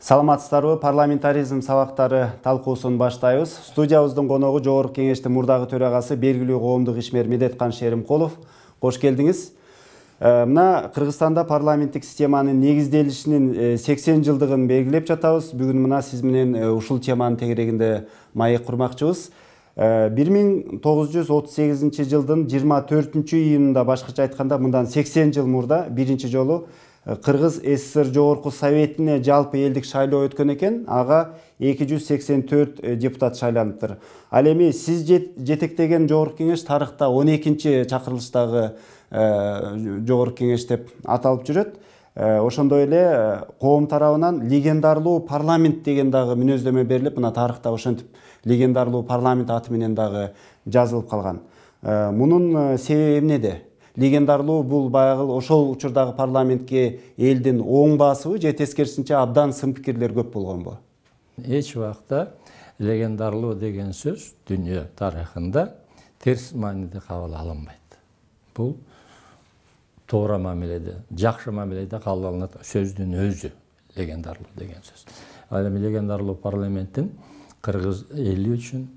Саламатсыздарбы, парламентаризм сабактары талкуусун баштайбыз. Студиябыздын коногу Жогорку Кеңештин мурдагы төрагасы белгилүү коомдук ишмер Медеткан Шеримкулов. Кош келдиңиз. Мына Кыргызстанда парламенттик системанын негизделишинин 80 жылдыгын белгилеп жатабыз. Бүгүн мына сиз менен ушул теманын тегерегинде маек курмакчыбыз. 1938 жылдын 24-июнунда башкача айтканда мындан 80 жыл мурда биринчи жолу Кыргыз СССР Жогорку Советине жалпы элдик шайлоо өткөн экен. Ага 284 депутат шайланыптыр. Ал эми сиз жетектеген Жогорку Кеңеш тарыхта 12-чи чакырылыштагы Жогорку Кеңеш деп аталып жүрөт. Ошондой эле коом тарабынан легендарлуу парламент деген дагы мүнөздөмө берилип, мына тарыхта ошентип легендарлуу парламент аты менен дагы жазылып калган. Мунун себеби эмнеде? Легендарлуу бул баягы ошол учурдагы парламентке элдин оң басыбы же тескерисинче абдан сын пикирлер көп болгонбу? Эч убакта легендарлуу деген сөз дүйнө тарыхында терс мааниде кабыл алынбайт. Бул туура мамиледе, жакшы мамиледе кабыл алынат сөздүн өзү легендарлуу деген сөз. Ал эми легендарлуу парламенттин кыргыз эли үчүн,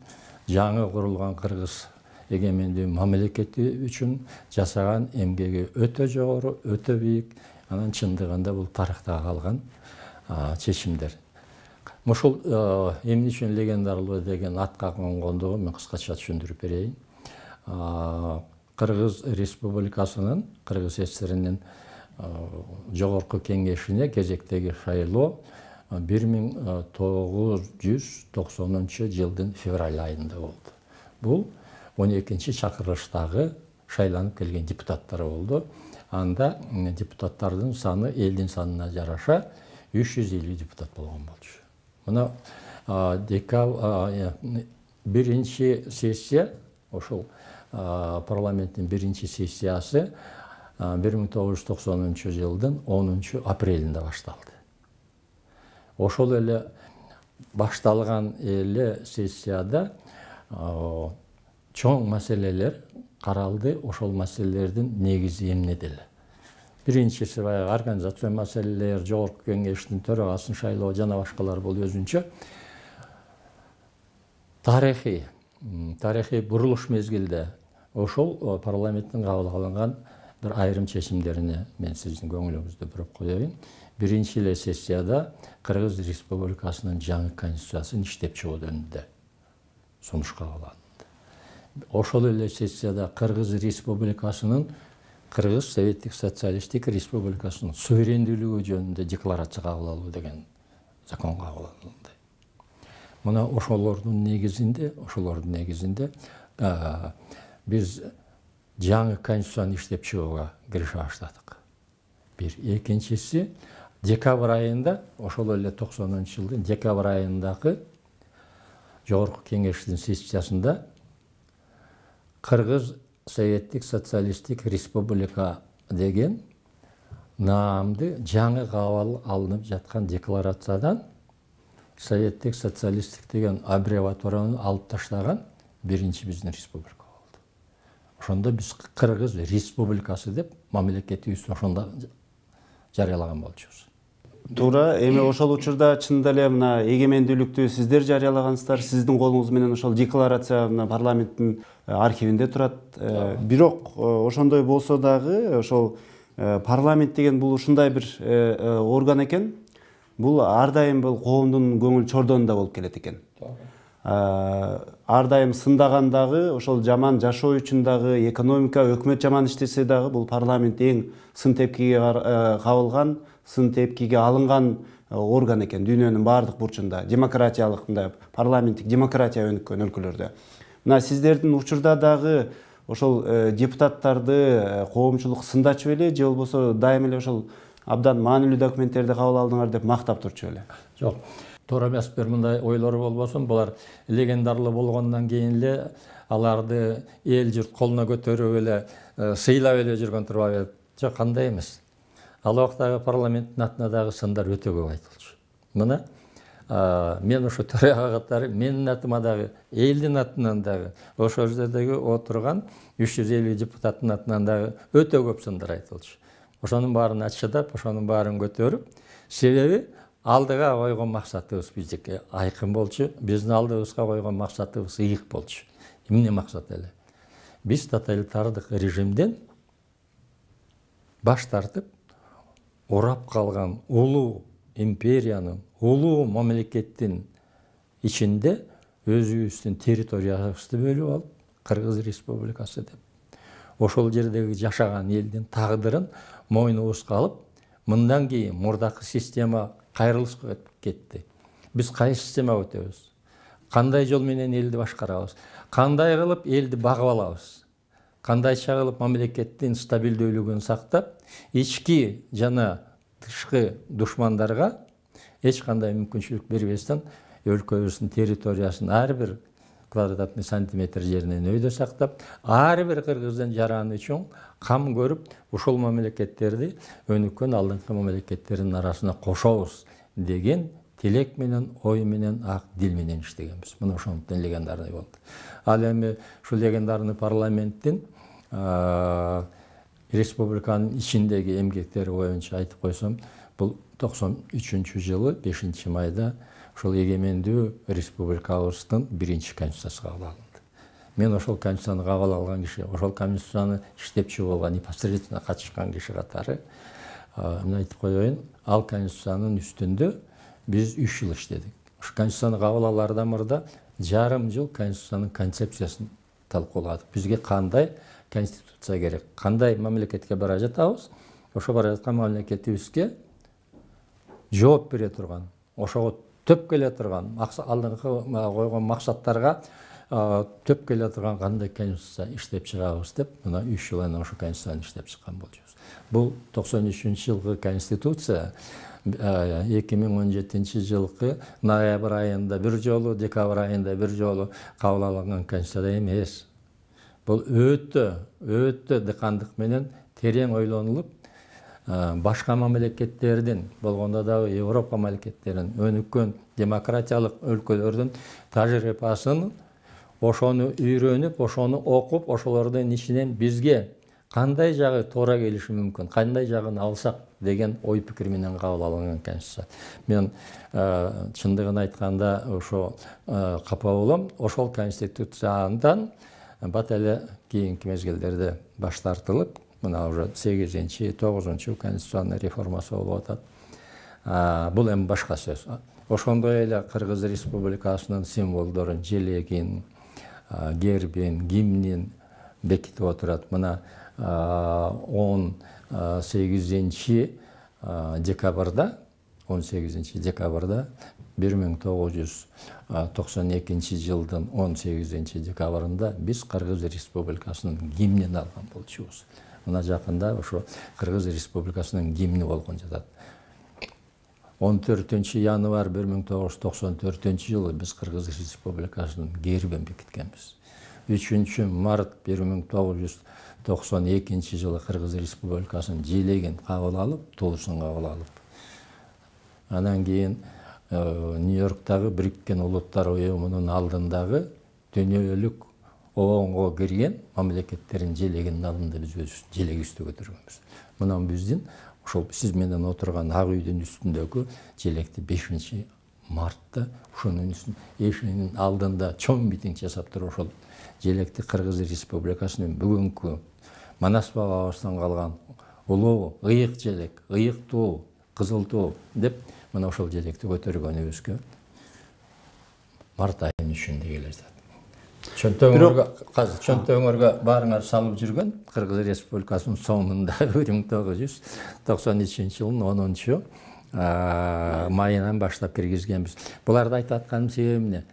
жаңы курулган кыргыз эгемендүү мамлекети үчүн жасаган эмгеги өтө жогору, өтө бийик. Анан чындыгында бул тарыхта калган чечимдер. Ушул эмне үчүн легендарлуу деген атка конгондугун мен кыскача түшүндүрүп берейин. Кыргыз Республикасынын, Кыргыз СССРинин Жогорку Кеңешине кезектеги шайлоо 1990 жылдын февраль айында болду. Бул 12-чи чакырылыштагы шайланып келген депутаттар болду. Анда депутаттардын саны элдин санына жараша 350 депутат болгон болчу. Мына биринчи сессия, ошол парламенттин биринчи сессиясы 1990 жылдын 10 апрелинде башталды. Ошол эле башталган эле сессияда чоң маселелер каралды. Ошол маселелердин негизи эмнеде эле? Биринчиси баягы организация маселелер, Жогорку Кеңештин төрагасын шайлоо жана башкалар бул өзүнчө тарыхый бурулуш мезгилде ошол парламенттин кабыл алынган бир айрым чечимдерине мен сиздин көңүлүңүздү буруп коеюн. Биринчи эле сессияда Кыргыз Республикасынын жаңы конституциясын иштеп чыгуу жөнүндө сунуш кабыл алынды. Ошол эле сессияда Кыргыз Республикасынын Кыргыз Советтик Социалисттик Республикасынын суверендүүлүгү жөнүндө декларация кабыл алуу деген закон кабыл алынды. Мына ошолордун негизинде биз жаңы конституцияны иштеп чыгууга кирише баштадык. Бир. Экинчиси, декабрь айында, ошол эле 90 жылдын декабрь айындагы Жогорку Кеңештин сессиясында Кыргыз Советтик Социалисттик Республика деген наамды жаңы кабыл алынып жаткан декларациядан Советтик Социалисттик деген аббревиатураны алып таштаган биринчи биздин республика болду. Ошондо биз Кыргыз Республикасы деп мамлекетибизди ошондо жарыялаган болчубуз. Туура, эми ошол учурда чындап эле мына эгемендүүлүктү сиздер жарыялагансыздар, сиздин колуңуз менен ошол декларация мына парламенттин архивинде турат. Бирок ошондой болсо дагы ошол парламент деген бул ушундай бир орган экен. Бул ар дайым бул коомдун көңүл чордонунда болуп келет экен. Ар дайым сындагандагы, ошол жаман жашоо үчүн дагы, экономика, өкмөт жаман иштесе дагы бул парламент эң сын тепкиге кабылган, сын тепкиге алынган орган экен дүйнөнүн баардык бурчунда, демократиялык мындай парламенттик демократия өнүккөн өлкөлөрдө. Мына сиздердин учурда дагы ошол депутаттарды коомчулук сындачу беле, же болбосо дайым эле ошол абдан маанилүү документтерди кабыл алдыңар деп мактап турчу беле? Жок. Туура эмес, бир мындай ойлор болбосун, булар легендарлуу болгондон кийин эле аларды эл журт колуна көтөрүп эле сыйлап эле жүргөн турбайбы? Жок, кандай эмес. Ал убактагы парламенттин атына дагы сындар өтө көп айтылчу. Мына мен ошо төрага катары менин атыма дагы, элдин атынан дагы, ошол жердеги отурган 350 депутаттын атынан дагы өтө көп сындар айтылчу. Ошонун баарын ачыдап, ошонун баарын көтөрүп, себеби алдыға қойған мақсатыбыз биздики айқын болчу. Биздин алдыбызга қойған мақсатыбыз ыйык болчу. Эмне мақсат эле? Биз тоталитардык режимден баш тартып, орап қалған улуу империянын, улуу мамлекеттин ичинде өзүбүздүн территориябызды бөлүп алып, Кыргыз Республикасы деп. Ошол жердеги жашаган элдин тагдырын мойнубузга алып, мындан кийин мурдакы система кайрылышка кетти. Биз кайсы система өтөбүз? Кандай жол менен элди башкарабыз? Кандай кылып элди багып алабыз? Кандайча кылып мамлекеттин стабилдүүлүгүн сактап, ички жана тышкы душмандарга эч кандай мүмкүнчүлүк бербестен өлкөбүздүн территориясын ар бир квадратный сантиметр жеринен өйдө сактап, ар бир кыргыздын жараны үчүн кам көрүп, ушул мамлекеттерди өнүккөн алдыңкы мамлекеттердин арасына кошобуз деген тилек менен, ой менен, ак дил менен иштегенбиз. Мына ошондон легендарный болду. Ал эми ушул легендарный парламенттин республиканын ичиндеги эмгектери боюнча айтып койсом, бул 93-жылы 5-майда ошол эгемендүү республикабыздын биринчи конституциясы кабыл алынды. Мен ошол конституцияны кабыл алган киши, ошол конституцияны иштепчү болгон, непосредственно катышкан киши катары мен айтып коеюн, ал конституциянын үстүндө биз 3 жыл иштедик. Ушу конституцияны кабыл алаардан мурда жарым жыл конституциянын концепциясын талкууладык. Бизге кандай конституция керек, кандай мамлекетке бара жатабыз, ошо бара жаткан мамлекетибизге жооп бере турган, ошого төп келе турган, алдыңкы койгон максаттарга төп келе турган кандай конституция иштеп чыгабыз деп, мына 3 жыл анан ошо конституцияны иштеп чыккан болчубуз. Бул 93-жылкы конституция 2017-жылкы ноябрь айында бир жолу, декабрь айында бир жолу кабыл алынган конституция эмес. Бул өтө дыкандык менен терең ойлонулуп, башка мамлекеттердин, болгондо дагы Европа мамлекеттеринин, өнүккөн демократиялык өлкөлөрдүн тажрыйбасын, ошону үйрөнүп, ошону окуп, ошолордун ичинен бизге кандай жагы туура келиши мүмкүн, кандай жагын алсак деген ой пикир менен кабыл алынган конституция. Мен чындыгын айтканда ошо капа болом, ошол конституциядан бат эле кийинки мезгилдерде баш тартылып, мына уже 8-9 конституционный реформасы болуп атат. Бул эми башка сөз. Ошондой эле Кыргыз Республикасынын символдорун, желегин, гербин, гимнин бекитип отурат. Мына 18 декабрда 1992 жылдын 18 декабрында биз Кыргыз Республикасынын гимнин алган болчубуз. Мына жакында ошо Кыргыз Республикасынын гимни болгон жатат. 14 январь 1994 жылы биз Кыргыз Республикасынын гербин бекиткенбиз. 3 март 1992 жылы Кыргыз Республикасынын желегин кабыл алып, туусун кабыл алып. Анан кийин Нью-Йорктагы Бириккен Улуттар Уюмунун алдындагы дүйнөлүк оңго кирген мамлекеттердин желегинин алдында биз өз желегибизди көтөргөнбүз. Мына биздин ошол сиз менен отурган ак үйдүн үстүндөгү желекти 5 мартта ошонун эшигинин алдында чоң митинг жасап туруп ошол желекти Кыргыз Республикасынын бүгүнкү Манас бабабыздан калган улуу ыйык желек, ыйык туу, кызыл туу деп мына ошол желекти көтөргөнүбүзгө март айынын үчүндө келе жатат. Чөнтөгүңөргө баарыңар салып жүргөн Кыргыз Республикасынын соңунда 1993 жылдын 10 майынан баштап киргизгенбиз. Буларды айтып атканым себеби эмне?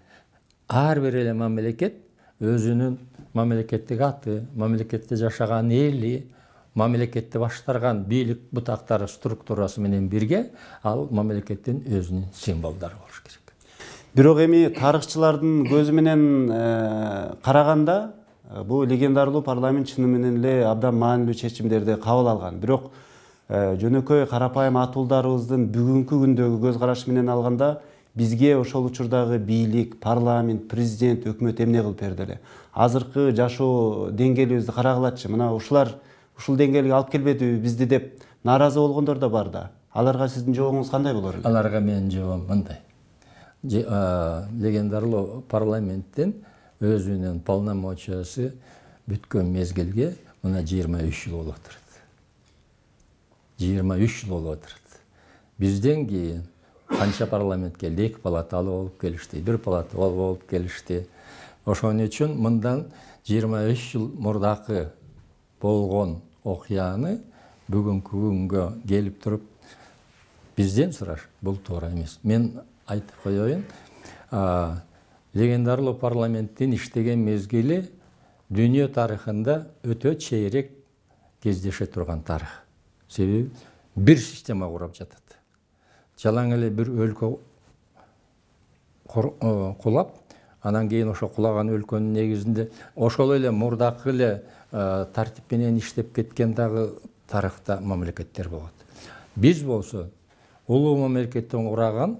Ар бир эле мамлекет өзүнүн мамлекеттик аты, мамлекетте жашаган эли, мамлекетти башкарган бийлик бутактары структурасы менен бирге ал мамлекеттин өзүнүн символдору болуш керек. Бирок эми тарыхчылардын көзү менен караганда бул легендарлуу парламент чыны менен эле абдан маанилүү чечимдерди кабыл алган. Бирок жөнөкөй карапайым атуулдарыбыздын бүгүнкү күндөгү көз карашы менен алганда бизге ошол учурдагы бийлик, парламент, президент, өкмөт эмне кылып берди эле? Азыркы жашоо деңгээлибизди карагылачы. Мына ушул деңгээлге алып келбедиби бизди деп нааразы болгондор да бар да. Аларга сиздин жообуңуз кандай болор эле? Аларга менин жообум мындай. Легендарлуу парламенттен өзүнүн полномочиясы бүткөн мезгилге мына 23 жыл болуп отурат. 23 жыл болуп отурат. Бизден кийин канча парламент келди? 2 палаталы болуп келишти, 1 палаталы болуп келишти. Ошон үчүн мындан 23 жыл мурдакы болгон окуяны бүгүнкү күнгө келип туруп бизден сураш, бул туура эмес. Мен айтып коеюн, легендарлуу парламенттин иштеген мезгили дүйнө тарыхында өтө чейрек кездеше турган тарых. Себеби бир система курап жатат. Жалаң эле бир өлкө кулап, анан кийин ошо кулаган өлкөнүн негизинде ошол эле мурдакы эле тартип менен иштеп кеткен дагы тарыхта мамлекеттер болот. Биз болсо улуу мамлекеттен кураган,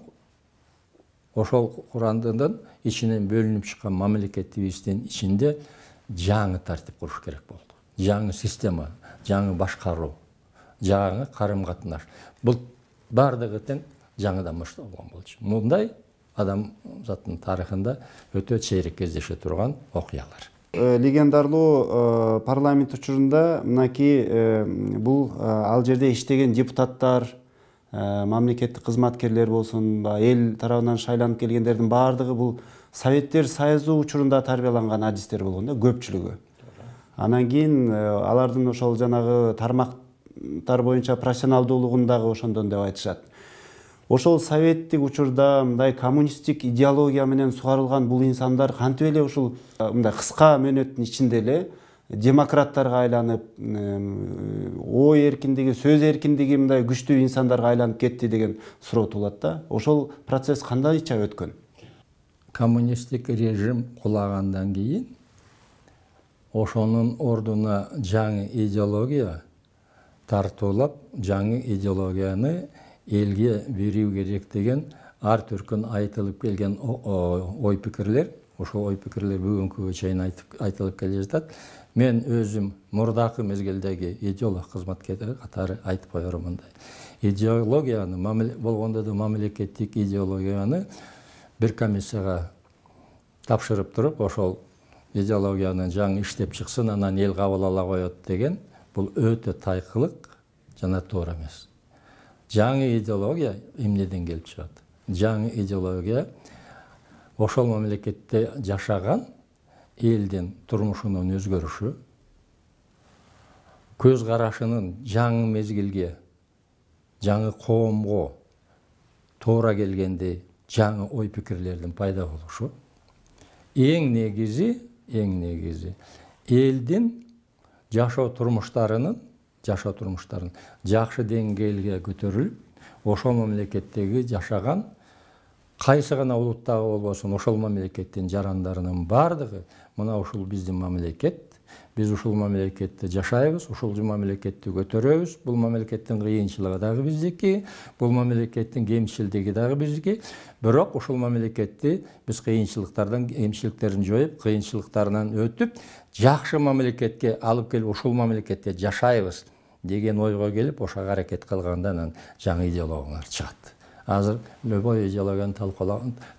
ошол курандын ичинен бөлүнүп чыккан мамлекетибиздин ичинде жаңы тартип куруш керек болду. Жаңы система, жаңы башкаруу, жаңы карым-катнаш. Бул бардыгы тең жаңыдан башталган болчу. Мындай адамзаттын тарыхында өтө чейрек кездеше турган окуялар. Легендарлуу парламент учурунда мынакей бул ал жерде иштеген депутаттар, мамлекеттик кызматкерлер болсун, эл тарабынан шайланып келгендердин баардыгы бул Советтер Союзу учурунда тарбияланган адистер болгон да, көпчүлүгү. Анан кийин алардын ошол жанагы тармактар боюнча профессионалдуулугун дагы ошондон деп айтышат. Ошол советтик учурда мындай коммунисттик идеология менен сугарылган бул инсандар кантип эле ушул мындай кыска мөөнөттүн ичинде эле демократтарга айланып, ой эркиндиги, сөз эркиндиги мындай күчтүү инсандарга айланып кетти деген суроо туулат да. Ошол процесс кандайча өткөн? Коммунисттик режим кулагандан кийин ошонун ордуна жаңы идеология тартуулап, жаңы идеологияны элге берүү керек деген ар түркүн айтылып келген ой пикирлер, ошол ой пикирлер бүгүнкүгө чейин айтылып келе жатат. Мен өзүм мурдакы мезгилдеги идеолог кызматкер катары айтып коерум мындай. Идеологияны болгондо да мамлекеттик идеологияны бир комиссияга тапшырып туруп, ошол идеологияны жаңы иштеп чыксын, анан эл кабыл ала коет деген бул өтө тайкылык жана туура эмес. Жаңы идеология эмнеден келип чыгат? Жаңы идеология ошол мамлекетте жашаган элдин турмушунун өзгөрүшү, көз карашынын жаңы мезгилге, жаңы коомго туура келгенде жаңы ой пикирлердин пайда болушу. Эң негизи элдин жашоо турмуштарынын жакшы деңгээлге көтөрүлүп, ошол мамлекеттеги жашаган кайсы гана улуттагы болбосун ошол мамлекеттин жарандарынын бардыгы мына ушул биздин мамлекет, биз ушул мамлекетте жашайбыз, ушул мамлекетти көтөрөбүз, бул мамлекеттин кыйынчылыгы дагы биздики, бул мамлекеттин кемчилдиги дагы биздики, бирок ушул мамлекетти биз кемчиликтерин жоюп, кыйынчылыктарынан өтүп, жакшы мамлекетке алып келип, ушул мамлекетте жашайбыз деген ойго келип, ошого аракет кылгандан жаңы идеологиялар чыгат. Азыр любой идеологияны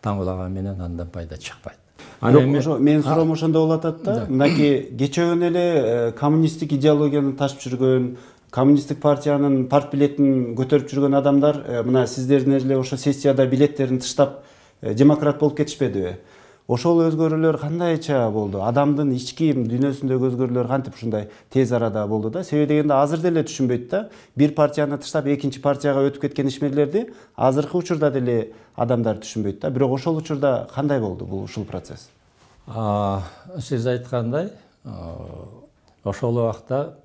таңгылаган менен андан пайда чыкпайт. Мен суроом ошондо болуп атат да. Мынакей кечөөн эле коммунисттик идеологияны ташып жүргөн, коммунисттик партиянын партбилетин көтөрүп жүргөн адамдар мына сиздердин эле ошо сессияда билеттерин тыштап демократ болуп кетишпедиби? Ошол өзгөрүүлөр кандайча болду? Адамдын ички дүйнөсүндөгү өзгөрүүлөр кантип ушундай тез арада болду да? Себеби дегенде азыр деле түшүнбөйт да. Бир партияны тыштап экинчи партияга өтүп кеткен ишмерлерди азыркы учурда деле адамдар түшүнбөйт да. Бирок ошол учурда кандай болду бул ушул процесс? Сиз айткандай, ошол убакта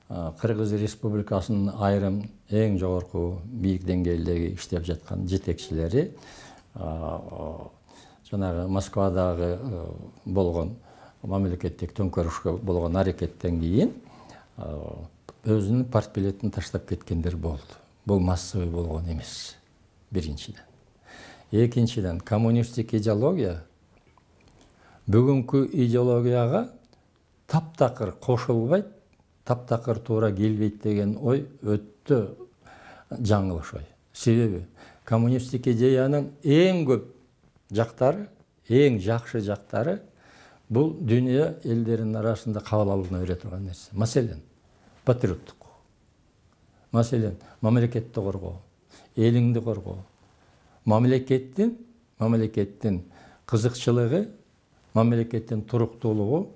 Кыргыз Республикасынын айрым эң жогорку бийик деңгээлдеги иштеп жаткан жетекчилери жанагы Москвадагы болгон мамлекеттик төңкөрүшкө болгон аракеттен кийин өзүнүн партбилетин таштап кеткендер болду. Бул массовый болгон эмес, биринчиден. Экинчиден, коммунисттик идеология бүгүнкү идеологияга таптакыр кошулбайт, таптакыр туура келбейт деген ой өтө жаңылыш ой. Себеби коммунисттик идеянын эң көп жактары, эң жакшы жактары бул дүйнө элдеринин арасында кабыл алууна бере турган нерсе. Маселен, патриоттук. Маселен, мамлекетти коргоо, элиңди коргоо. Мамлекеттин кызыкчылыгы, мамлекеттин туруктуулугу,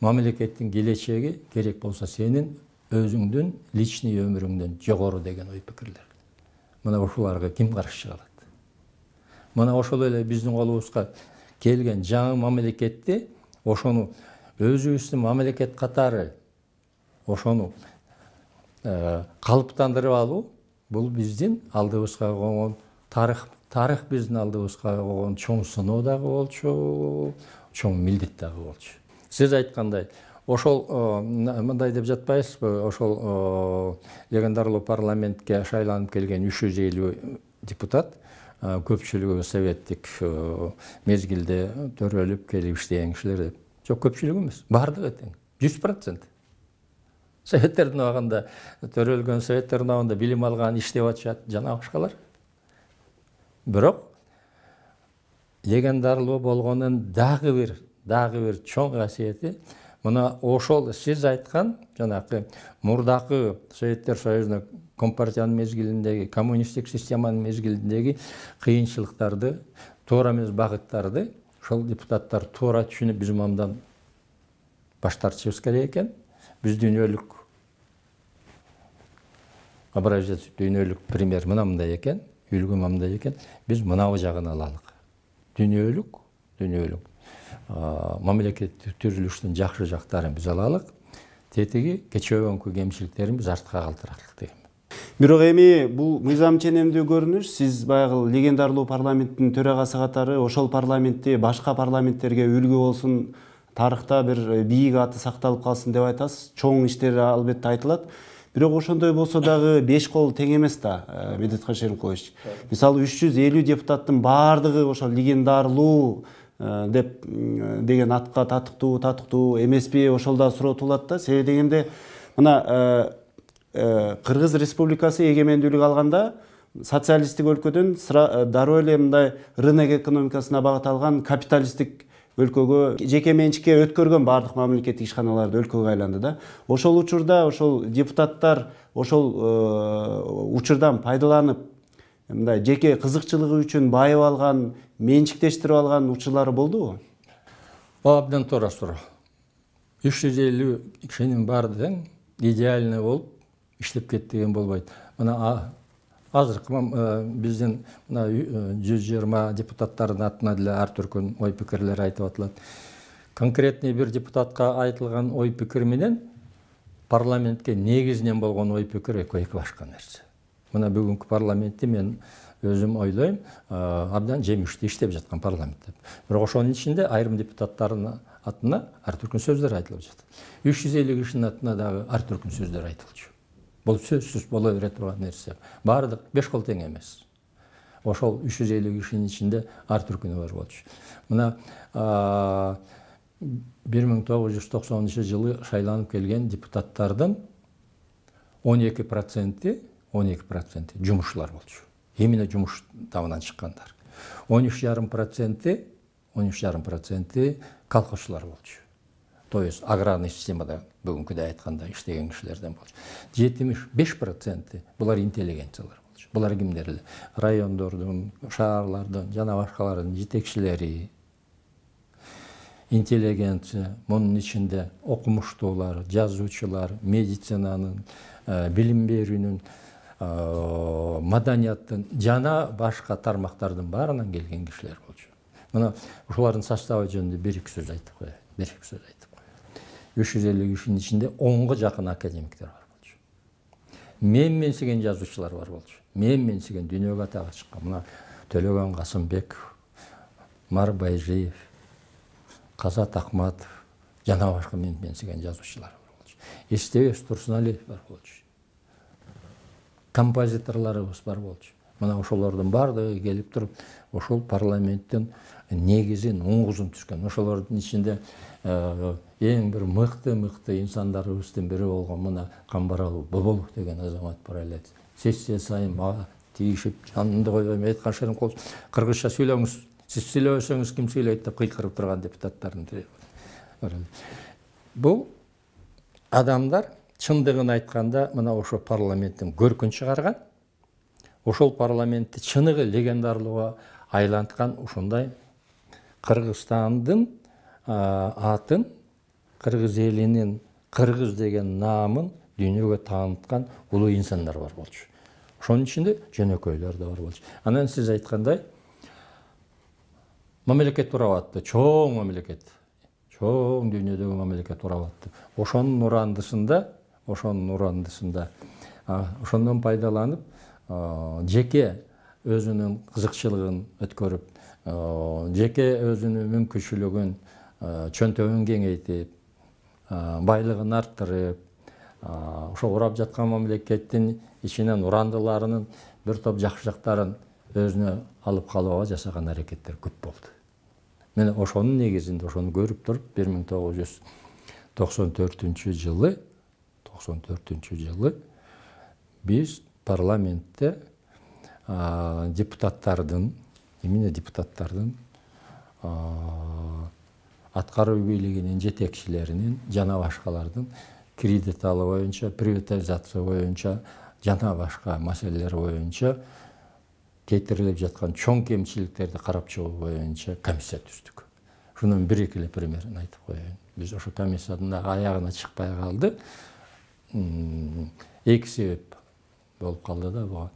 мамлекеттин келечеги керек болса сенин өзүңдүн личный өмүрүңдөн жогору деген ой пикирлер. Мына ушуларга ким каршы чыга алат? Мына ошол эле биздин колубузга келген жаңы мамлекетти, ошону өзүбүздүн мамлекет катары ошону калыптандырып алуу, бул биздин алдыбызга койгон тарых биздин алдыбызга койгон чоң сыноо дагы болчу, чоң милдет дагы болчу. Сиз айткандай, ошол мындай деп жатпайсызбы? Ошол легендарлуу парламентке шайланып келген 350 депутат көпчүлүгү советтик мезгилде төрөлүп келип иштеген кишилер деп. Жок, көпчүлүгү эмес, бардыгы тең, 100%. Советтердин убагында төрөлгөн, советтердин убагында билим алган, иштеп атышат, жана башкалар. Бирок легендарлуу болгонун дагы бир чоң касиети, мына ошол сиз айткан жанакы мурдакы Советтер Союзуна компартиянын мезгилиндеги, коммунисттик системанын мезгилиндеги кыйынчылыктарды, туура эмес багыттарды ошол депутаттар туура түшүнүп биз мындан баш тартышыбыз керек экен. Биз дүйнөлүк образец, дүйнөлүк пример мындай экен, үлгү мындай экен. Биз мынабы жагын алалык. Дүйнөлүк мамлекеттик түзүлүштүн жакшы жактарын биз алалык. Тетиги кечөөгөнкү кемчиликтерин биз артка калтыралык деген. Бирок эми бул мыйзам ченемдүү көрүнүш, сиз баягы легендарлуу парламенттин төрагасы катары ошол парламентти башка парламенттерге үлгү болсун, тарыхта бир бийик аты сакталып калсын деп айтасыз. Чоң иштер албетте айтылат. Бирок ошондой болсо дагы 5 кол тең эмес да, Медетхан Шеримкулович. Мисалы 350 депутаттын баардыгы ошол легендарлуу деген атка татыктуу эмеспи, ошол да суротулат да. Себеби дегенде мына Кыргыз Республикасы эгемендүүлүк алганда социалисттик өлкөдөн дароо эле мындай рынок экономикасына багытталган капиталисттик өлкөгө, жеке менчикке өткөргөн баардык мамлекеттик ишканаларды өлкөгө айланды да. Ошол учурда ошол депутаттар ошол учурдан пайдаланып, мындай жеке кызыкчылыгы үчүн байып алган, менчиктештирип алган учурлары болдубу? Абдан туура суроо. 350 кишинин баардыгы идеальный болуп иштеп кетти деген болбойт. Мына азыркы биздин 120 депутаттардын атына деле ар түркүн ой пикирлер айтып атылат. Конкретный бир депутатка айтылган ой пикир менен парламентке негизинен болгон ой пикир эки башка нерсе. Мына бүгүнкү парламентти мен өзүм ойлойм, абдан жемиштүү иштеп жаткан парламент деп. Бирок ошонун ичинде айрым депутаттардын атына ар түркүн сөздөр айтылып жатат. 350 кишинин атына дагы ар түркүн сөздөр айтылчу. Бул сөзсүз боло бере турган нерсе. Баардык 5 кол тең эмес. Ошол 350 кишинин ичинде ар түркүнү бар болчу. Мына 1990 жылы шайланып келген депутаттардын 12% жумушчулар болчу. Именно жумуш табынан чыккандар. 13,5% колхозчулар болчу. То есть аграрный системада бүгүнкүдөй айтканда иштеген кишилерден болчу. 75% булар интеллигенциялар болчу. Булар кимдер эле? Райондордун, шаарлардын жана башкалардын жетекчилери, интеллигенция, мунун ичинде окумуштуулар, жазуучулар, медицинанын, билим берүүнүн, маданияттын жана башка тармактардын баарынан келген кишилер болчу. Мына ушулардын составы жөнүндө бир-эки сөз айтып коеюн. 350 кишинин ичинде 10га жакын академиктер бар болчу. Менсиген жазуучулар бар болчу. Менсиген дүйнөгө атага чыккан. Мына Төлөгөн Касымбеков, Мар Байжиев, Казат Акматов, жана башка менсиген жазуучулар бар болчу. Эстебес Турсуналиев бар болчу. Композиторлорубуз бар болчу. Мына ошолордун бардыгы келип туруп, ошол парламенттин негизин, оңгузун түшкөн. Ошолордун ичинде эң бир мыкты инсандарыбыздын бири болгон мына Камбаралуу Боболов деген азамат бар эле. Сессия сайын мага тийишип, жанымды койбойм, айткан Шеримкулов, кыргызча сүйлөңүз, сиз сүйлөбөсөңүз ким сүйлөйт деп кыйкырып турган депутаттардын бири. Бул адамдар чындыгын айтканда мына ошо парламенттин көркүн чыгарган, ошол парламентти чыныгы легендарлууга айланткан ушундай Кыргызстандын атын, кыргыз элинин кыргыз деген наамын дүйнөгө тааныткан улуу инсандар бар болчу. Ошонун ичинде жөнөкөйлөр да бар болчу. Анан сиз айткандай мамлекет урап атты, чоң мамлекет. Чоң дүйнөдөгү мамлекет урап атты. Ошонун урандысында, ошондон пайдаланып, жеке өзүнүн кызыкчылыгын өткөрүп, жеке өзүнүн мүмкүнчүлүгүн, чөнтөгүн кеңейтип, байлыгын арттырып, ошо урап жаткан мамлекеттин ичинен урандыларынын бир топ жакшы жактарын өзүнө алып калууга жасаган аракеттер көп болду. Мен ошонун негизинде ошону көрүп туруп 1994 жылы биз парламентте депутаттардын аткаруу бийлигинин жетекчилеринин жана башкалардын кредит алуу боюнча, приватизация боюнча, жана башка маселелер боюнча кетирилип жаткан чоң кемчиликтерди карап чыгуу боюнча комиссия түздүк. Шунун бир-эки эле примерин айтып коеюн. Биз ошо комиссиянын аягына чыкпай калды. Эки себеп болуп калды да буга.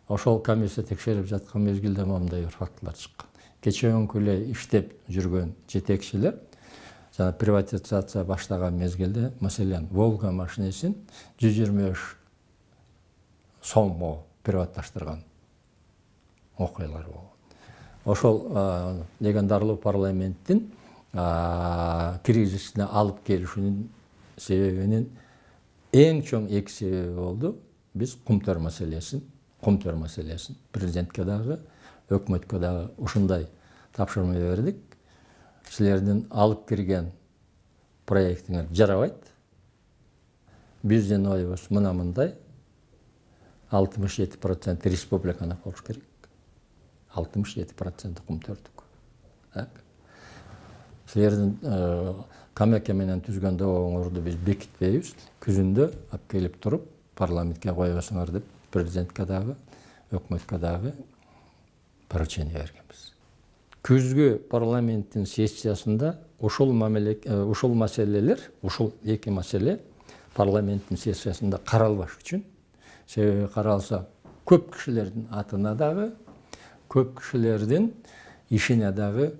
Ошол комиссия текшерип жаткан мезгилде мындай бир фактылар чыккан. Кечээөнкү эле иштеп жүргөн жетекчилер жана приватизация баштаган мезгилде, маселен, Волга машинесин 123 сомго приватташтырган окуялар болгон. Ошол легендарлуу парламенттин кризисине алып келишинин себебинин эң чоң эки себеби болду. Биз кумтөр маселесин президентке дагы, өкмөткө дагы ушундай тапшырма бердик. Силердин алып кирген проектиңер жарабайт. Биздин оюбуз мына мындай 67% республиканы болуш керек. 67% кумтөрдүк. Силердин камеке менен түзгөн доогоңорду биз бекитпейбиз. Күзүндө алып келип туруп парламентке коесуңар деп президентке дагы, өкмөткө дагы поручение бергенбиз. Күзгү парламенттин сессиясында ушул маселелер, ушул эки маселе парламенттин сессиясында каралбаш үчүн, себеби каралса көп кишилердин атына дагы, көп кишилердин ишине дагы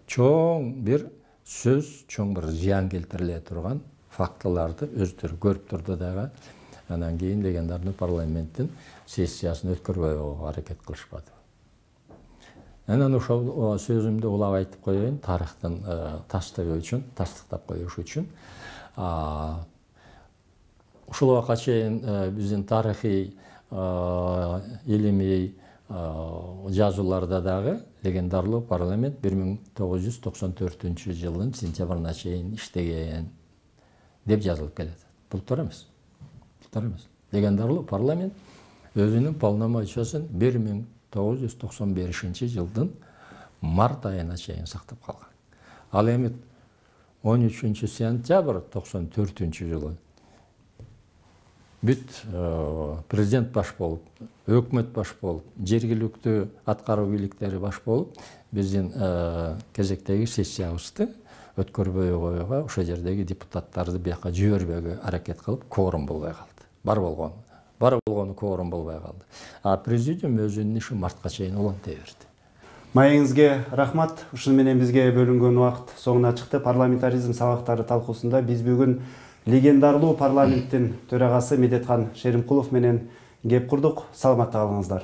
чоң бир сөз, чоң бир зыян келтириле турган фактыларды өздөрү көрүп турду дагы. Анан кийин легендарлуу парламенттин сессиясын өткөрбөй койгонго аракет кылышпады. Анан ошол сөзүмдү улап айтып коеюн, тарыхтын тастыгы үчүн, тастыктап коюш үчүн. Ушул убакка чейин биздин тарыхый, илимий жазууларда дагы легендарлуу парламент 1994 жылдын сентябрына чейин иштеген деп жазылып келет. Бул туура эмес. Легендарлуу парламент өзүнүн полномочиясын 1995 жылдын март айына чейин сактап калган. Ал эми 13 сентябрь 94 жылы бүт президент баш болуп, өкмөт баш болуп, жергиликтүү аткаруу бийликтери баш болуп, биздин кезектеги сессиябызды өткөрбөй койууга, ошо жердеги депутаттарды бияка жибербөөгө аракет кылып, кворум болбой калды. Бар болгону кворум болбой калды. Президиум өзүнүн ишин мартка чейин улантай берди. Маегиңизге рахмат. Ушуну менен бизге бөлүнгөн убакыт соңуна чыкты. Парламентаризм сабактары талкуусунда биз бүгүн легендарлуу парламенттин төрагасы Медеткан Шеримкулов менен кеп курдук. Саламатта калыңыздар.